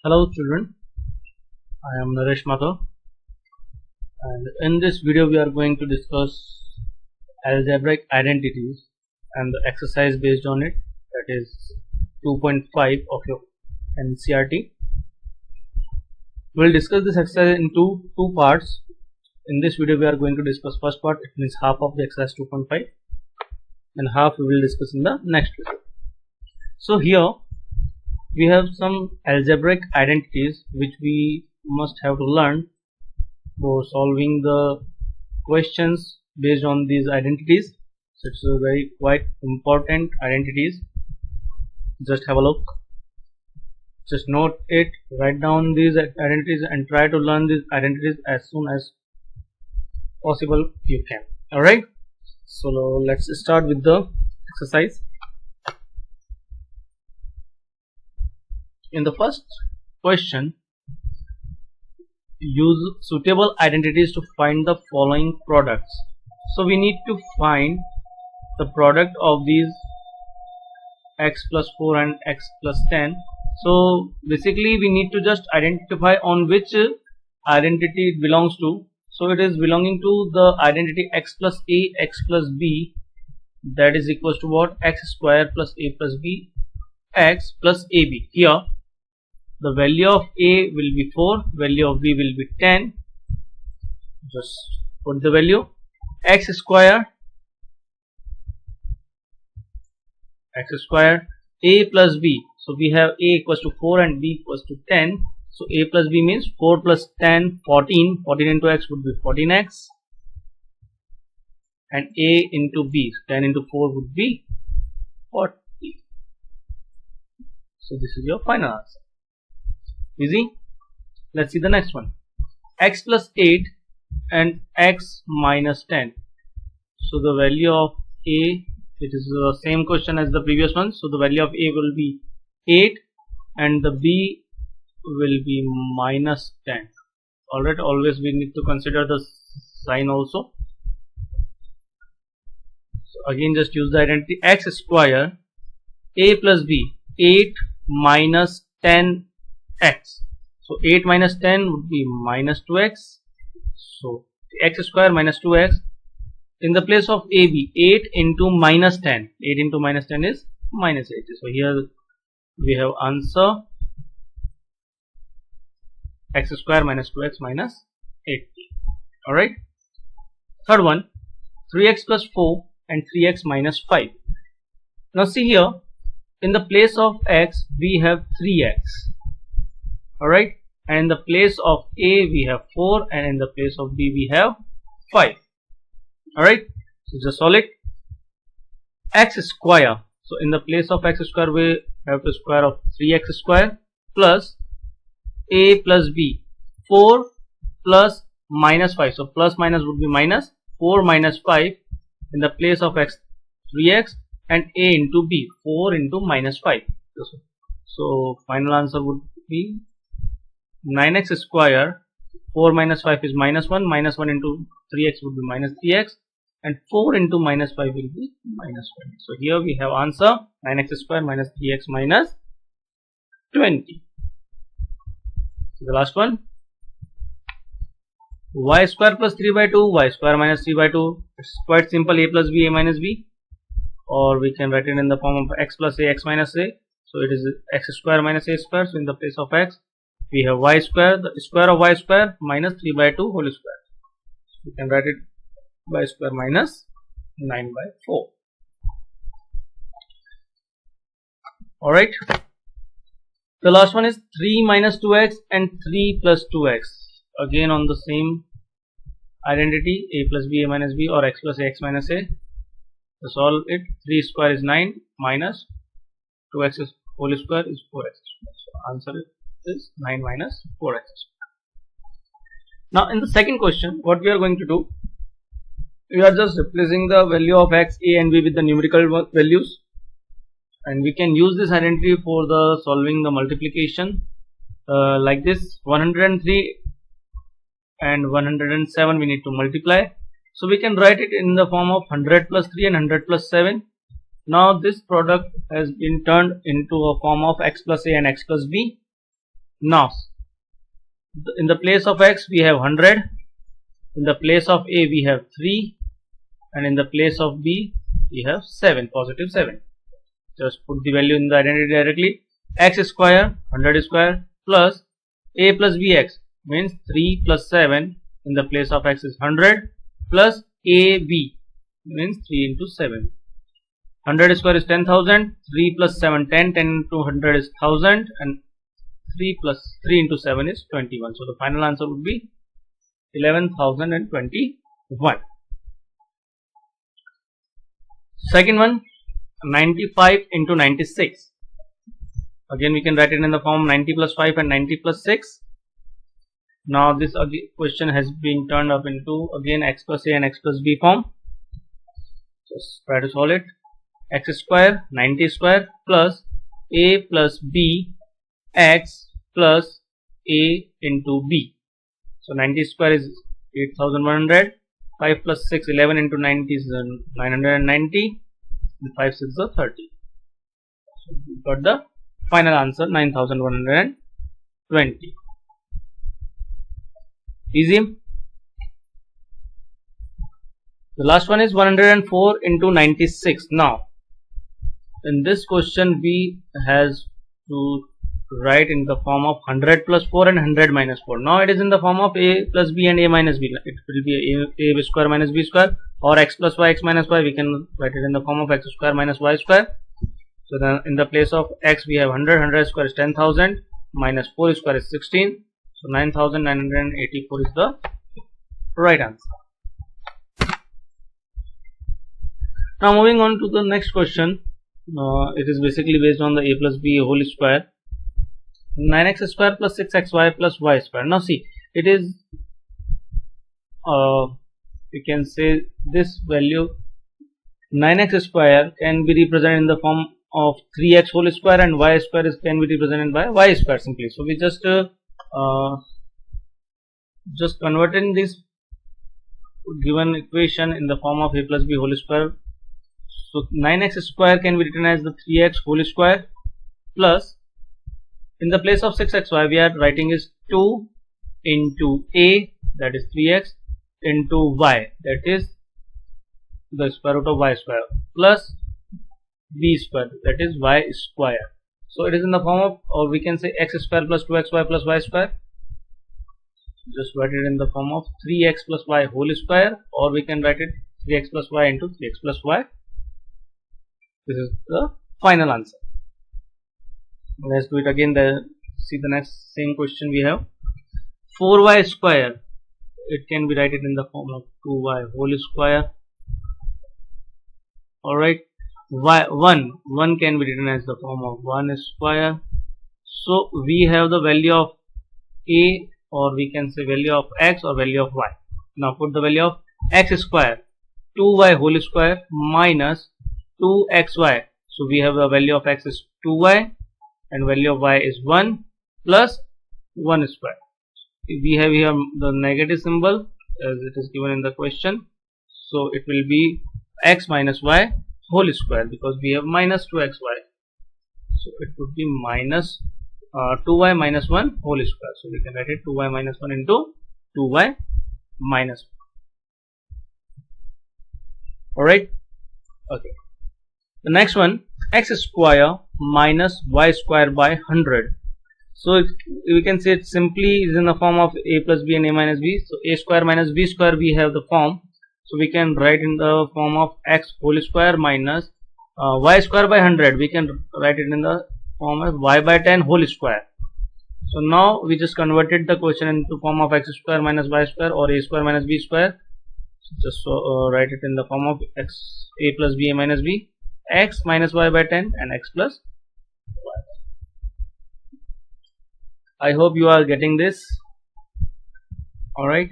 Hello children, I am Naresh Mathur, and in this video we are going to discuss algebraic identities and the exercise based on it, that is 2.5 of your NCERT. We will discuss this exercise in two parts. In this video we are going to discuss first part, it means half of the exercise 2.5, and half we will discuss in the next video. So here we have some algebraic identities which we must have to learn for solving the questions based on these identities. So it's a very quite important identities. Just have a look, just note it, write down these identities and try to learn these identities as soon as possible you can. Alright, so let's start with the exercise. In the first question, use suitable identities to find the following products. So we need to find the product of these x plus 4 and x plus 10. So basically we need to just identify on which identity it belongs to. So it is belonging to the identity x plus a x plus b, that is equals to what? X square plus a plus b x plus ab. Here the value of a will be 4, value of b will be 10. Just put the value x square a plus b. So we have a equals to 4 and b equals to 10. So a plus b means 4 plus 10, 14. 14 into x would be 14x, and a into b, 10 into 4 would be 40. So this is your final answer. Easy. Let's see the next one. X plus 8 and x minus 10. So the value of a, it is the same question as the previous one. So the value of a will be 8 and the b will be minus 10. Alright, always we need to consider the sign also. So again just use the identity x square a plus b, 8 minus 10 x. So 8 minus 10 would be minus 2x. So x square minus 2x. In the place of ab, 8 into minus 10, 8 into minus 10 is minus 8. So here we have answer x square minus 2x minus 8. Alright. Third one, 3x plus 4 and 3x minus 5. Now see here, in the place of x we have 3x. Alright, and in the place of a we have 4 and in the place of b we have 5. Alright, so just solve it. X square, so in the place of x square we have the square of 3x square plus a plus b, 4 plus minus 5. So plus minus would be minus, 4 minus 5, in the place of x 3x and a into b, 4 into minus 5. So final answer would be 9x square, 4 minus 5 is minus 1, minus 1 into 3x would be minus 3x, and 4 into minus 5 will be minus 20. So here we have answer 9x square minus 3x minus 20. So the last one, y square plus 3 by 2, y square minus 3 by 2. It's quite simple, a plus b, a minus b, or we can write it in the form of x plus a, x minus a. So it is x square minus a square. So in the place of x we have y square, the square of y square minus 3 by 2 whole square. So we can write it y square minus 9 by 4. Alright. The last one is 3 minus 2x and 3 plus 2x. Again on the same identity, a plus b, a minus b, or x plus a, x minus a. To solve it, 3 square is 9 minus 2x whole square is 4x. So answer is 9 minus 4x. Now in the second question, what we are going to do, we are just replacing the value of x, a and b with the numerical values, and we can use this identity for the solving the multiplication like this. 103 and 107 we need to multiply. So we can write it in the form of 100 plus 3 and 100 plus 7. Now this product has been turned into a form of x plus a and x plus b. Now in the place of x we have 100, in the place of a we have 3, and in the place of b we have 7, positive 7. Just put the value in the identity directly. X square 100 square plus a plus bx means 3 plus 7, in the place of x is 100 plus ab means 3 into 7. 100 square is 10,000, 3 plus 7 10, 10 into 100 is 1000, and 3 plus 3 into 7 is 21. So the final answer would be 11,021. Second one, 95 into 96. Again we can write it in the form 90 plus 5 and 90 plus 6. Now this question has been turned up into again x plus a and x plus b form. Just try to solve it. X square 90 square plus a plus b x plus a into b. So 90 square is 8100, 5 plus 6 11 into 90 is 990, and 5 6 is 30. So we got the final answer 9120. Easy. The last one is 104 into 96. Now in this question we has to write in the form of 100 plus 4 and 100 minus 4. Now it is in the form of a plus b and a minus b. It will be a square minus b square, or x plus y x minus y. We can write it in the form of x square minus y square. So then in the place of x we have 100, 100 square is 10,000, minus 4 square is 16. So 9,984 is the right answer. Now moving on to the next question. It is basically based on the a plus b whole square. 9x square plus 6xy plus y square. Now see, it is we can say this value 9x square can be represented in the form of 3x whole square, and y square can be represented by y square simply. So we just converting this given equation in the form of a plus b whole square. So 9x square can be written as the 3x whole square plus, in the place of 6xy we are writing is 2 into a, that is 3x, into y, that is the square root of y square, plus b square, that is y square. So it is in the form of, or we can say x square plus 2xy plus y square. Just write it in the form of 3x plus y whole square, or we can write it 3x plus y into 3x plus y. This is the final answer. Let's do it again. See the next same question we have. 4y square, it can be written in the form of 2y whole square. Alright, 1 can be written as the form of 1 square. So we have the value of a, or we can say value of x or value of y. Now put the value of x square, 2y whole square minus 2xy. So we have the value of x is 2y and value of y is 1 plus 1 square. We have here the negative symbol as it is given in the question. So it will be x minus y whole square, because we have minus 2xy. So it would be minus 2y minus 1 whole square. So we can write it 2y minus 1 into 2y minus 1. Alright. Okay. The next one, x square minus y square by 100. So we can say it simply is in the form of a plus b and a minus b. So a square minus b square we have the form. So we can write in the form of x whole square minus y square by 100. We can write it in the form of y by 10 whole square. So now we just converted the question into form of x square minus y square, or a square minus b square. So just write it in the form of x a plus b a minus b, x minus y by 10 and x plus y. I hope you are getting this. Alright.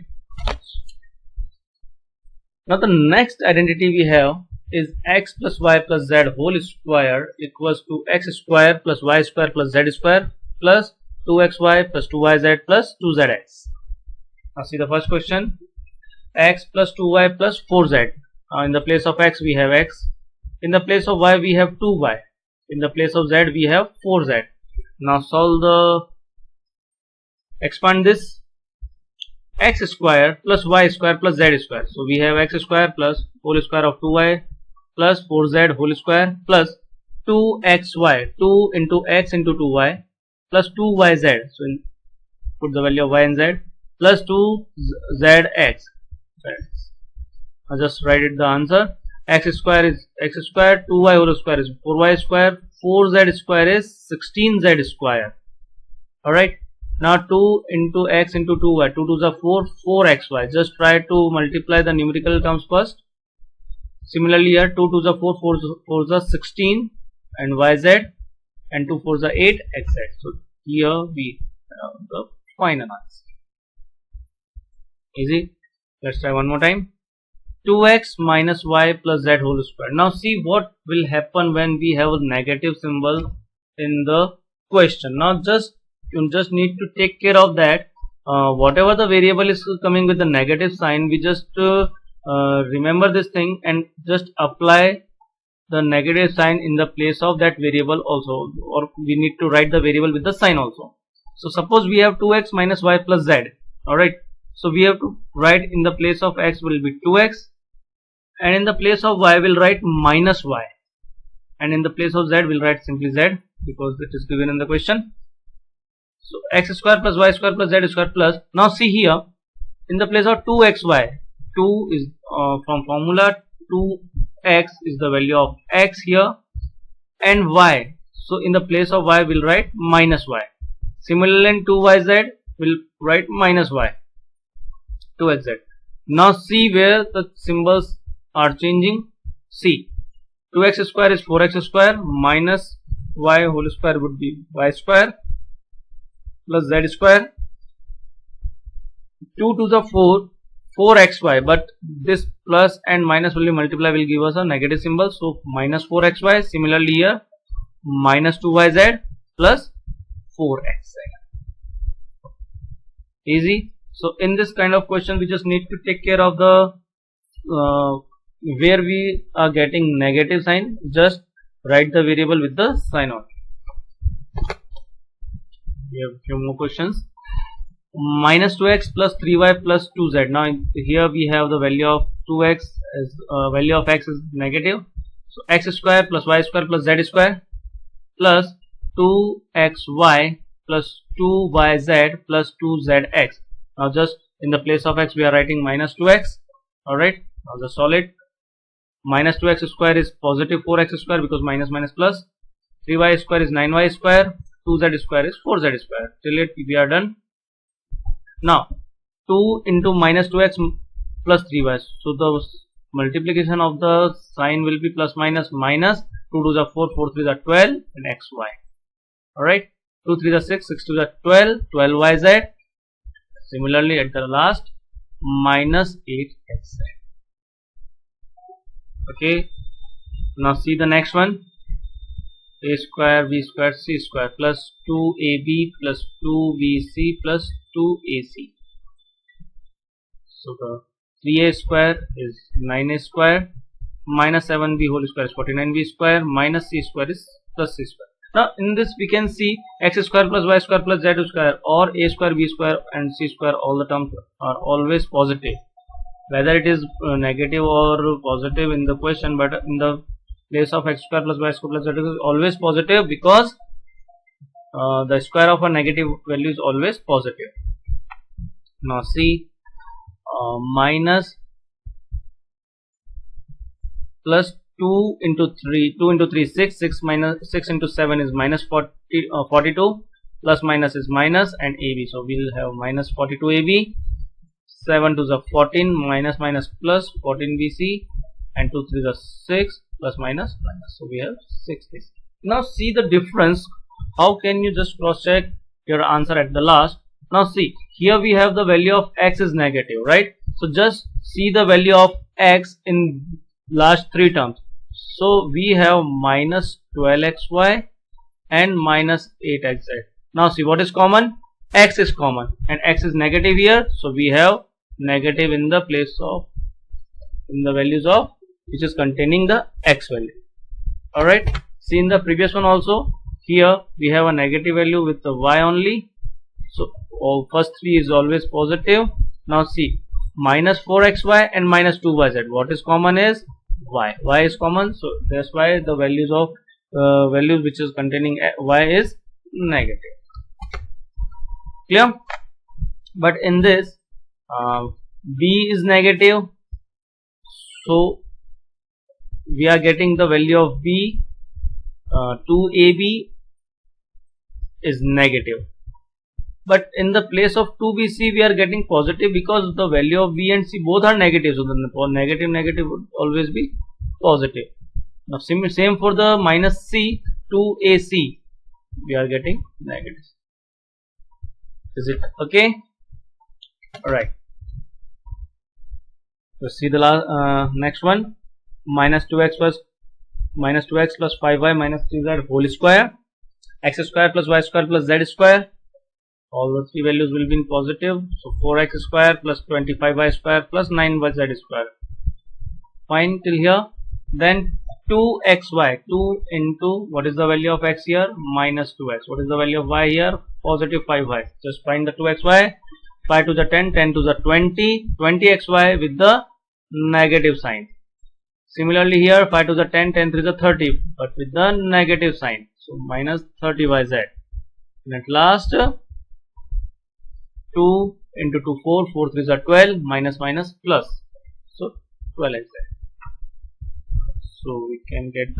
Now the next identity we have is x plus y plus z whole square equals to x square plus y square plus z square plus 2xy plus 2yz plus 2zx. Now see the first question, x plus 2y plus 4z. In the place of x we have x, in the place of y we have 2y, in the place of z we have 4z. Now solve the expand this, x square plus y square plus z square. So we have x square plus whole square of 2y plus 4z whole square plus 2xy, 2 into x into 2y plus 2yz. So we'll put the value of y and z plus 2zx. I'll just write it the answer. X square is x square, 2y whole square is 4y square, 4z square is 16z square. Alright. Now 2 into x into 2y, 2 2s are 4, 4xy. Just try to multiply the numerical terms first. Similarly here 2 2s are 4, 4s are 16 and yz and 2 4s are 8 xz. So here we have the final answer. Easy. Let's try one more time. 2x minus y plus z whole square. Now see what will happen when we have a negative symbol in the question. Now you just need to take care of that. Whatever the variable is coming with the negative sign, we just remember this thing and just apply the negative sign in the place of that variable also, or we need to write the variable with the sign also. So suppose we have 2x minus y plus z. Alright, so we have to write in the place of x will be 2x, and in the place of y will write minus y, and in the place of z will write simply z because it is given in the question. So x square plus y square plus z square plus, now see here in the place of 2xy, 2 is from formula, 2x is the value of x here, and y, so in the place of y will write minus y. Similarly in 2yz will write minus y, 2xz. Now see where the symbols are changing. See, 2x square is 4x square minus y whole square would be y square plus z square. 2 to the 4, 4xy, but this plus and minus will multiply will give us a negative symbol, so minus 4xy. Similarly here minus 2yz plus 4xz. Easy. So in this kind of question we just need to take care of the where we are getting negative sign, just write the variable with the sign on. We have a few more questions. Minus 2x plus 3y plus 2z. Now here we have the value of 2x as value of x is negative, so x square plus y square plus z square plus 2xy plus 2yz plus 2zx. Now just in the place of x we are writing minus 2x. Alright, now just solve it. Minus 2x square is positive 4x square because minus minus plus. 3y square is 9y square. 2z square is 4z square. Till it we are done. Now 2 into minus 2x plus 3y. So the multiplication of the sign will be plus minus minus. 2 2s are 4, 4 3s are 12 and xy. Alright, 2 3s are 6, 6 2s are 12, 12yz. Similarly at the last minus 8xz. Okay, now see the next one. A square b square c square plus 2ab plus 2bc plus 2ac. So the 3a square is 9a square minus 7b whole square is 49b square minus c square is plus c square. Now in this we can see x square plus y square plus z square or a square b square and c square, all the terms are always positive, whether it is negative or positive in the question, but in the place of x square plus y square plus z is always positive because the square of a negative value is always positive. Now see minus plus 2 into 3, 2 into 3 6, 6 minus 6 into 7 is minus 42, plus minus is minus and ab, so we will have minus 42 ab, 7 to the 14 minus minus plus 14 bc and 2 3 the 6 plus minus minus, so we have 6 bc. Now see the difference. How can you just cross check your answer at the last? Now see, here we have the value of x is negative, right? So just see the value of x in last three terms. So we have minus 12xy and minus 8xz. Now see what is common? X is common and x is negative here, so we have negative in the place of in the values of which is containing the x value. Alright, see in the previous one also, here we have a negative value with the y only, so all first 3 is always positive. Now see, minus 4xy and minus 2yz. What is common is y. Y is common, so that's why the values of values which is containing y is negative. Clear? But in this b is negative, so we are getting the value of b 2ab is negative. But in the place of 2bc we are getting positive because the value of b and c both are negative, so the negative would always be positive. Now same for the minus c 2ac, we are getting negative. Is it okay? Alright, let's see the next one. Minus 2x plus 5y minus 3z whole square, x square plus y square plus z square. All the three values will be in positive, so 4x square plus 25y square plus 9yz square. Fine till here. Then 2xy, 2 into what is the value of x here? Minus 2x. What is the value of y here? Positive 5y. Just find the 2xy. 5 to the 10, 10 to the 20, 20xy with the negative sign. Similarly here 5 to the 10, 10 to the 30, but with the negative sign. So minus 30yz. And at last 2 into 2 4, 4 3 are 12, minus plus. So 12xz. So we can get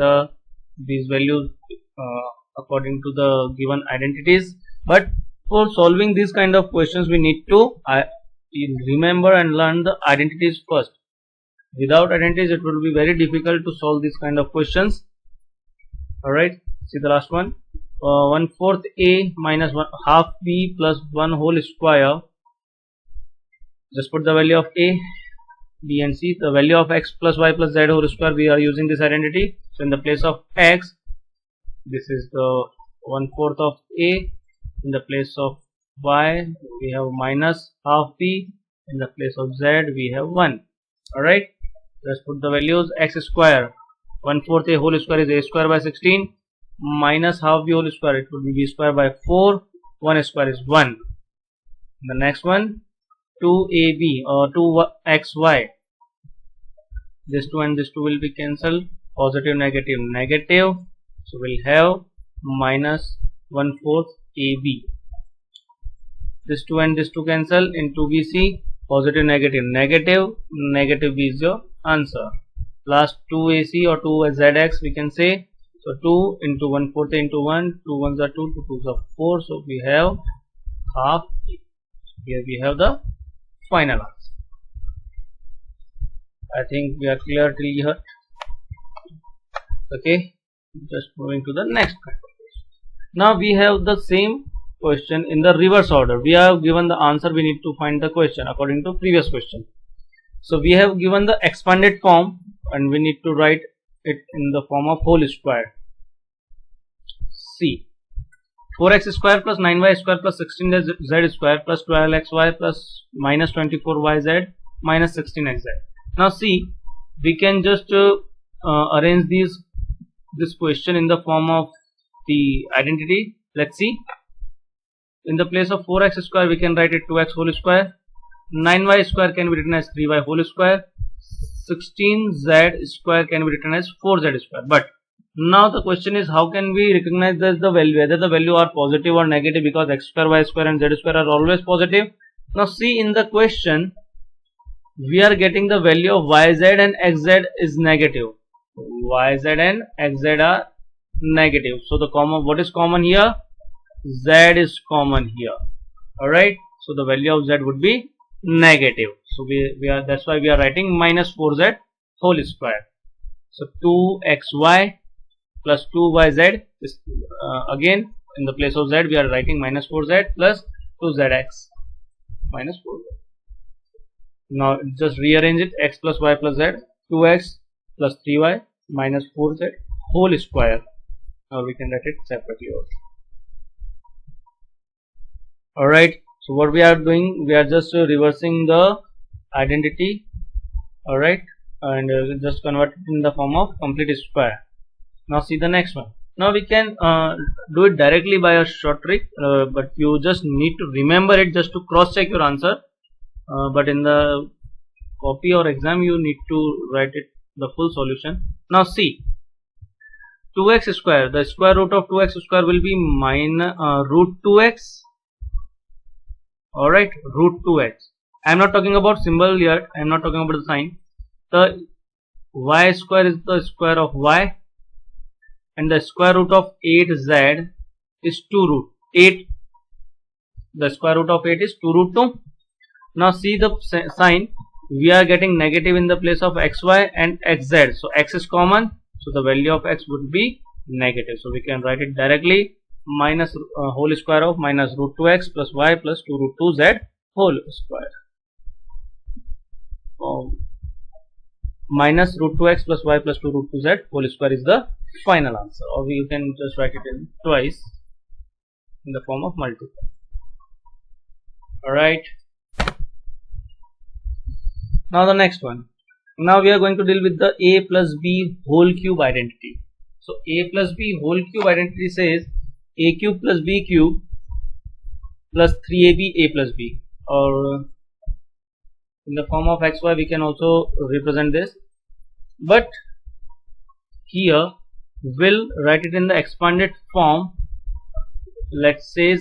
these values according to the given identities. But for solving these kind of questions we need to remember and learn the identities first. Without identities it will be very difficult to solve this kind of questions. Alright, see the last one. 1/4 a minus 1/2 b plus 1 whole square. Just put the value of a, b and c. The value of x plus y plus z whole square, we are using this identity. So in the place of x, this is the 1/4 of a. In the place of y we have minus half b. In the place of z we have 1. Alright, let's put the values. X square 1/4 a whole square is a square by 16 minus half b whole square, it would be b square by 4. 1 square is 1. The next one 2ab or 2xy, this 2 and this 2 will be cancelled. Positive negative negative, so we'll have minus 1/4 ab. This 2 and this 2 cancel. In 2bc positive negative negative, negative b is your answer. Last 2ac or 2zx we can say. So 2 into 1/4 into 1, 2 1s are 2, 2 2s are 4, so we have half. Here we have the final answer. I think we are clear till here. Okay, just moving to the next question. Now we have the same question in the reverse order. We have given the answer, we need to find the question according to previous question. So we have given the expanded form and we need to write it in the form of whole square. See, 4x square plus 9y square plus 16z square plus 12xy plus minus 24yz minus 16xz. Now see, we can just arrange this question in the form of the identity. Let's see. In the place of 4x square we can write it 2x whole square. 9y square can be written as 3y whole square. 16z square can be written as 4z square. But now the question is, how can we recognize the value, whether the value are positive or negative, because x square, y square and z square are always positive. Now see, in the question we are getting the value of yz and xz is negative. Yz and xz are negative. So the what is common here? Z is common here. Alright, so the value of z would be negative. So that's why we are writing minus 4z whole square. So 2xy plus 2yz is again in the place of z we are writing minus 4z plus 2zx minus 4z. Now just rearrange it. X plus y plus z, 2x plus 3y minus 4z whole square. Now we can write it separately also. Alright, so what we are doing, we are just reversing the identity. Alright, and just convert it in the form of complete square. Now see the next one. Now we can do it directly by a short trick, but you just need to remember it just to cross check your answer. But in the copy or exam you need to write it the full solution. Now see, 2x square, the square root of 2x square will be minus root 2x. Alright, root 2x. I am not talking about symbol yet, I am not talking about the sign. The y square is the square of y, and the square root of 8z is 2 root 8. The square root of 8 is 2 root 2. Now see the sign, we are getting negative in the place of xy and xz. So x is common, so the value of x would be negative. So we can write it directly, minus whole square of minus root 2x plus y plus 2 root 2z whole square. Minus root 2x plus y plus 2 root 2z whole square is the final answer, or you can just write it in twice in the form of multiply. Alright, now the next one. Now we are going to deal with the a plus b whole cube identity. So a plus b whole cube identity says a cube plus b cube plus 3ab a plus b, or in the form of xy we can also represent this, but here we'll write it in the expanded form. Let's say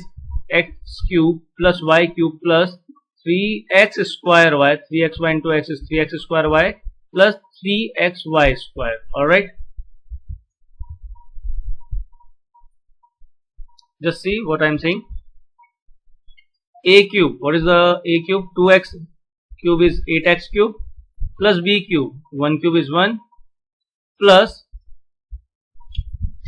x cube plus y cube plus 3x square y, 3xy into x is 3x square y plus 3xy square. Alright, just see what I am saying. A cube, what is the a cube? 2x cube is 8x cube plus b cube, 1 cube is 1 plus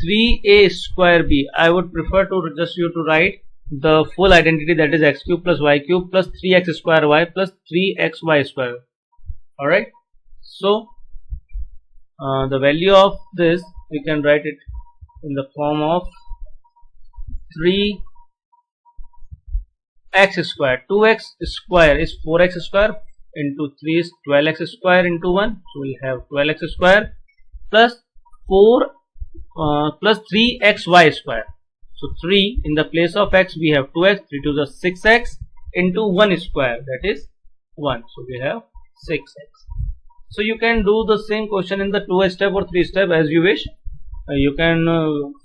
3a square b. I would prefer to just you to write the full identity, that is x cube plus y cube plus 3x square y plus 3xy square. Alright, so the value of this we can write it in the form of 3x square. 2x square is 4x square into 3 is 12x square into 1, so we have 12x square plus 4 plus 3xy square. So 3 in the place of x we have 2x, 3 to the 6x into 1 square, that is 1, so we have 6x. So you can do the same question in the 2 step or 3 step as you wish. You can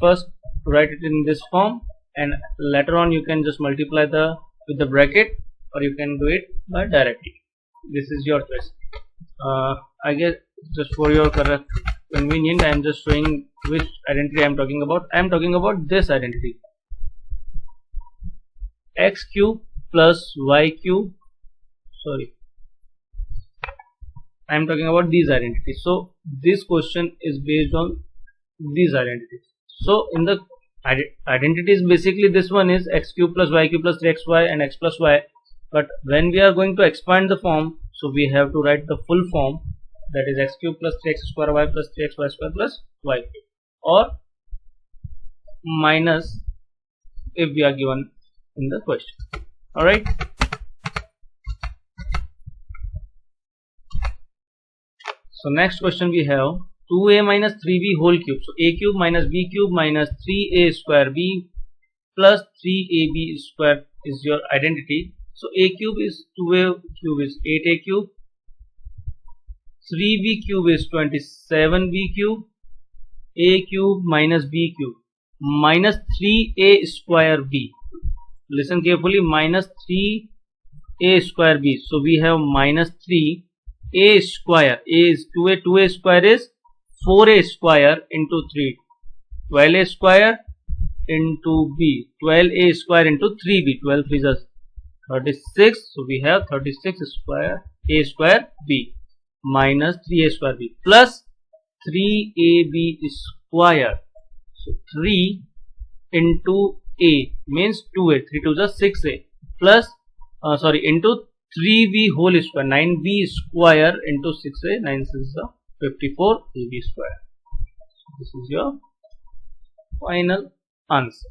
first write it in this form, and later on you can just multiply the with the bracket, or you can do it by directly. This is your choice. I guess just for your correct convenience I am just showing which identity I am talking about. I am talking about this identity, x cube plus y cube, sorry, I am talking about these identities. So this question is based on these identities. So in the identities, basically this one is x cube plus y cube plus 3xy and x plus y, but when we are going to expand the form, so we have to write the full form, that is x cube plus 3x square y plus 3xy square plus y cube, or minus if we are given in the question. Alright, so next question we have 2a minus 3b whole cube. So a cube minus b cube minus 3a square b plus 3ab square is your identity. So a cube is 2a cube is 8a cube, 3b cube is 27b cube, a cube minus b cube minus 3a square b. Listen carefully, minus 3a square b. So we have minus 3a square. A is 2a, 2a square is 4a square into 3, 12a square into b, 12a square into 3b, 12 3 is 36, so we have 36 square a square b minus 3a square b plus 3ab square. So 3 into a means 2a, 3 to the 6a plus into 3b whole square, 9b square into 6a, 9 is 54 ab square. So this is your final answer.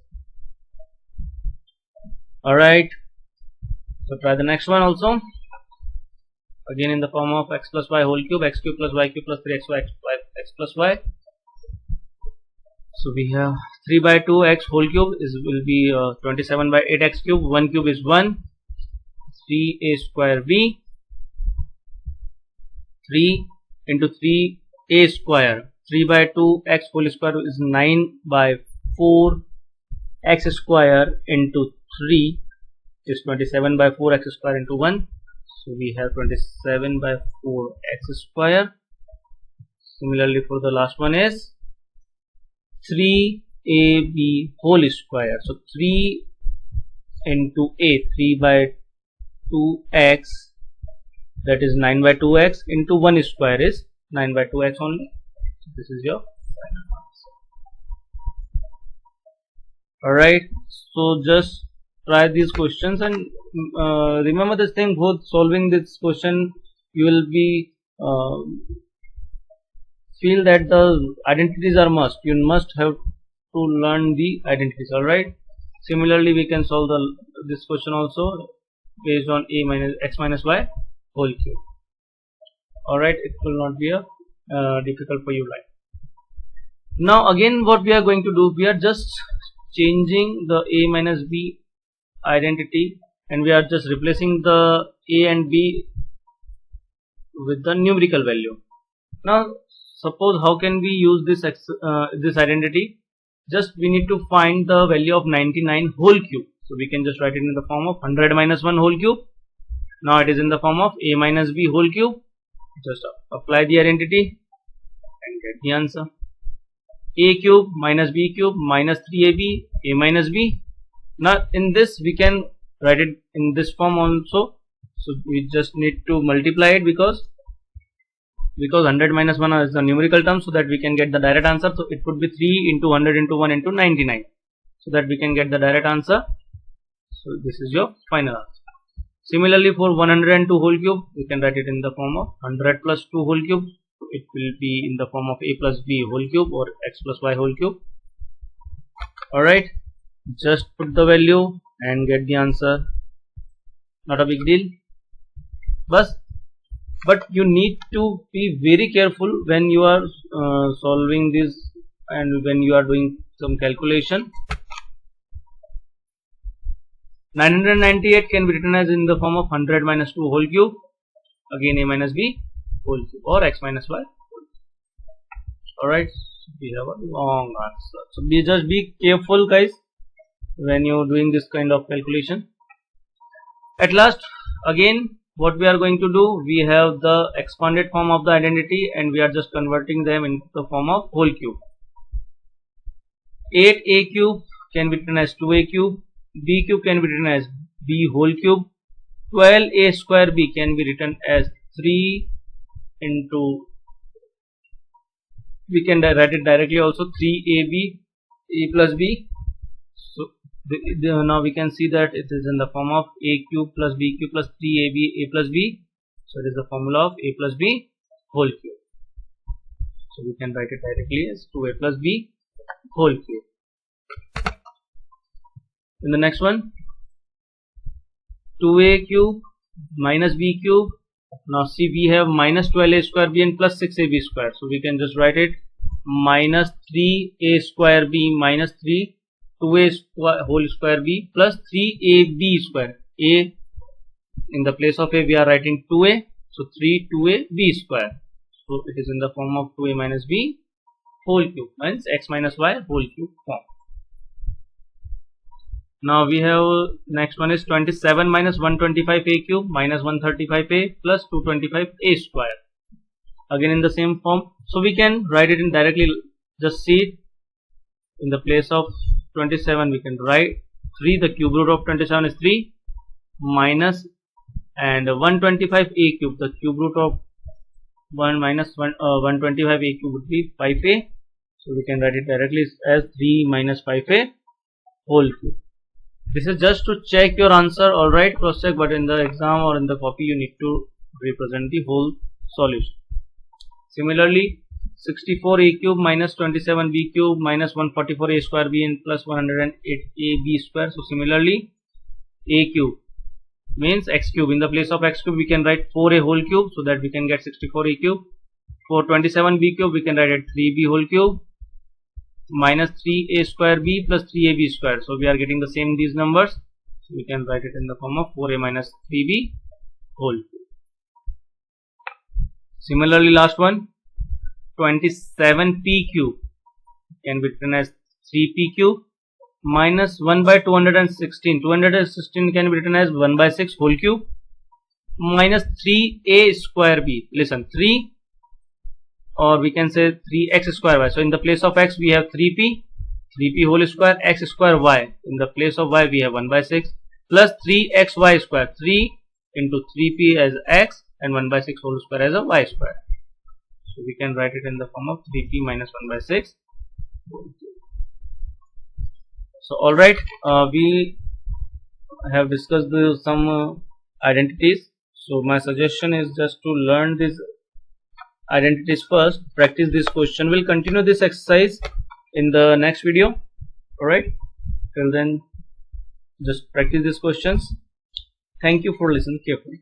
Alright, so try the next one also, again in the form of x plus y whole cube, x cube plus y cube plus 3xy x plus y. So we have 3 by 2 x whole cube will be 27 by 8 x cube. 1 cube is 1. 3a square b. 3 into 3a square. 3 by 2 x whole square is 9 by 4 x square into 3 is 27 by 4 x square into 1. So we have 27 by 4 x square. Similarly for the last one is 3ab whole square. So 3 into a, 3 by 2x, that is 9 by 2x into 1 square is 9 by 2x only. So this is your final answer. Alright, so just try these questions and remember this thing, both solving this question you will be feel that the identities are must. You must have to learn the identities. Alright, similarly we can solve this question also based on a minus x minus y whole cube. Alright, it will not be a difficult for you life. Now again what we are going to do, we are just changing the a minus b identity and we are just replacing the a and b with the numerical value. Now suppose how can we use this this identity? Just we need to find the value of 99 whole cube. So we can just write it in the form of 100 minus 1 whole cube. Now it is in the form of a minus b whole cube. Just apply the identity and get the answer. A cube minus b cube minus 3ab, a minus b. Now in this we can write it in this form also. So we just need to multiply it because 100 minus 1 is the numerical term, so that we can get the direct answer. So it would be 3 into 100 into 1 into 99, so that we can get the direct answer. So this is your final answer. Similarly for 102 whole cube, we can write it in the form of 100 plus 2 whole cube. It will be in the form of a plus b whole cube or x plus y whole cube. Alright, just put the value and get the answer. Not a big deal. But you need to be very careful when you are solving this and when you are doing some calculation. 998 can be written as in the form of 100 minus 2 whole cube, again a minus b whole cube or x minus y. Alright, so we have a long answer. So just be careful guys when you are doing this kind of calculation. At last, again what we are going to do, we have the expanded form of the identity and we are just converting them into the form of whole cube. 8a cube can be written as 2a cube, b cube can be written as b whole cube, 12a square b can be written as 3 into, we can write it directly also, 3ab a plus b. So now we can see that it is in the form of a cube plus b cube plus 3ab a plus b. So it is the formula of a plus b whole cube. So we can write it directly as 2a plus b whole cube. In the next one, 2a cube minus b cube. Now see, we have minus 12a square b and plus 6ab square. So we can just write it minus 3a square b minus 3 2a whole square b plus 3ab square. A in the place of a we are writing 2a, so 3 2a b square. So it is in the form of 2a minus b whole cube, means x minus y whole cube form. Now we have next one is 27 minus 125a cube minus 135a plus 225a square. Again in the same form. So we can write it in directly, just see it in the place of 27 we can write 3, the cube root of 27 is 3 minus and 125a cube, the cube root of 1 minus 125a cube would be 5a. So we can write it directly as 3 minus 5a whole cube. This is just to check your answer, alright, cross check, but in the exam or in the copy you need to represent the whole solution. Similarly 64a cube minus 27b cube minus 144a square b and plus 108ab square. So similarly a cube means x cube, in the place of x cube we can write 4a whole cube, so that we can get 64a cube. For 27b cube we can write it 3b whole cube. minus 3a square b plus 3ab square. So we are getting the same these numbers. So we can write it in the form of 4a minus 3b whole. Similarly, last one, 27p cube can be written as 3p cube minus 1 by 216. 216 can be written as 1 by 6 whole cube minus 3a square b. Listen, 3, or we can say 3x square y. So in the place of x we have 3p whole square, x square y. In the place of y we have 1 by 6 plus 3xy square. 3 into 3p as x and 1 by 6 whole square as a y square. So we can write it in the form of 3p minus 1 by 6. So alright, we have discussed some identities. So my suggestion is just to learn these identities first, practice this question. We'll continue this exercise in the next video. Alright, till then just practice these questions. Thank you for listening carefully.